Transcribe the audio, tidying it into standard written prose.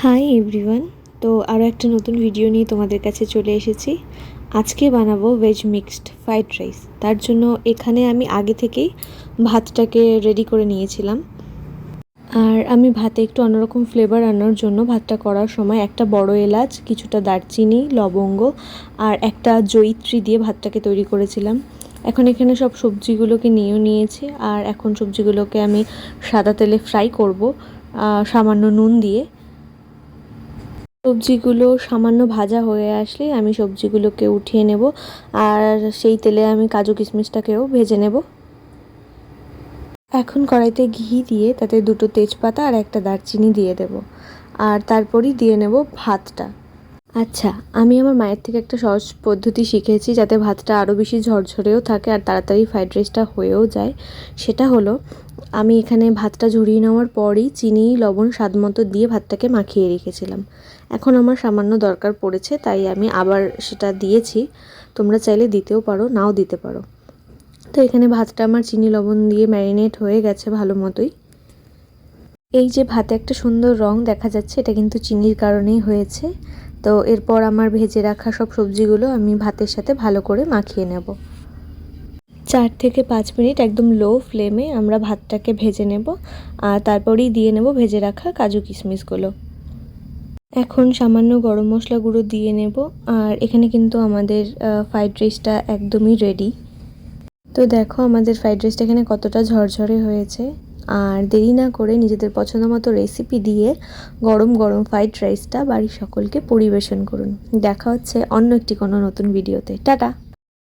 Hi everyone. তো আরও একটা নতুন ভিডিও নিয়ে তোমাদের কাছে চলে এসেছি। আজকে বানাবো ভেজ মিক্সড ফ্রাইড রাইস। তার জন্য এখানে আমি আগে থেকেই ভাতটাকে রেডি করে নিয়েছিলাম। আর আমি ভাতে একটু অন্যরকম ফ্লেভার আনার জন্য ভাতটা করার সময় একটা বড় এলাচ, কিছুটা দারচিনি, লবঙ্গ আর একটা জয়িত্রী দিয়ে ভাতটাকে তৈরি করেছিলাম। এখন এখানে সব সবজিগুলোকে নিয়েছি আর এখন সবজিগুলোকে আমি সাদা তেলে ফ্রাই করব সামান্য নুন দিয়ে। সবজিগুলো সামান্য ভাজা হয়ে আসলে আমি সবজিগুলোকে উঠিয়ে নেব আর সেই তেলে আমি কাজু কিশমিশটাকেও ভেজে নেব। এখন কড়াইতে ঘি দিয়ে তাতে দুটো তেজপাতা আর একটা দারচিনি দিয়ে দেব আর তারপরই দিয়ে নেব ভাতটা। আচ্ছা, আমি আমার মায়ের থেকে একটা সহজ পদ্ধতি শিখেছি যাতে ভাতটা আরও বেশি ঝরঝরেও থাকে আর তাড়াতাড়ি ফ্রাইড রাইসটা হয়েও যায়। সেটা হলো, আমি এখানে ভাতটা ঝরিয়ে নেওয়ার পরই চিনি লবণ স্বাদ মতো দিয়ে ভাতটাকে মাখিয়ে রেখেছিলাম। এখন আমার সামান্য দরকার পড়েছে তাই আমি আবার সেটা দিয়েছি। তোমরা চাইলে দিতেও পারো, নাও দিতে পারো। তো এখানে ভাতটা আমার চিনি লবণ দিয়ে ম্যারিনেট হয়ে গেছে ভালো মতোই। এই যে ভাতে একটা সুন্দর রং দেখা যাচ্ছে, এটা কিন্তু চিনির কারণেই হয়েছে। তো এরপর আমার ভেজে রাখা সব সবজিগুলো আমি ভাতের সাথে ভালো করে মাখিয়ে নেব। 4 থেকে 5 মিনিট একদম লো ফ্লেমে আমরা ভাতটাকে ভেজে নেব আর তারপরেই দিয়ে নেব ভেজে রাখা কাজু কিশমিশগুলো। এখন সামান্য গরম মশলা গুঁড়ো দিয়ে নেব আর এখানে কিন্তু আমাদের ফ্রাইড রাইসটা একদমই রেডি। তো দেখো আমাদের ফ্রাইড রাইসটা এখানে কতটা ঝরঝরে হয়েছে। আর দেরি না করে নিজেদের পছন্দ মতো রেসিপি দিয়ে গরম গরম ফ্রাইড রাইসটা বাড়ির সকলকে পরিবেশন করুন। দেখা হচ্ছে অন্য একটি কোনো নতুন ভিডিওতে। টাটা।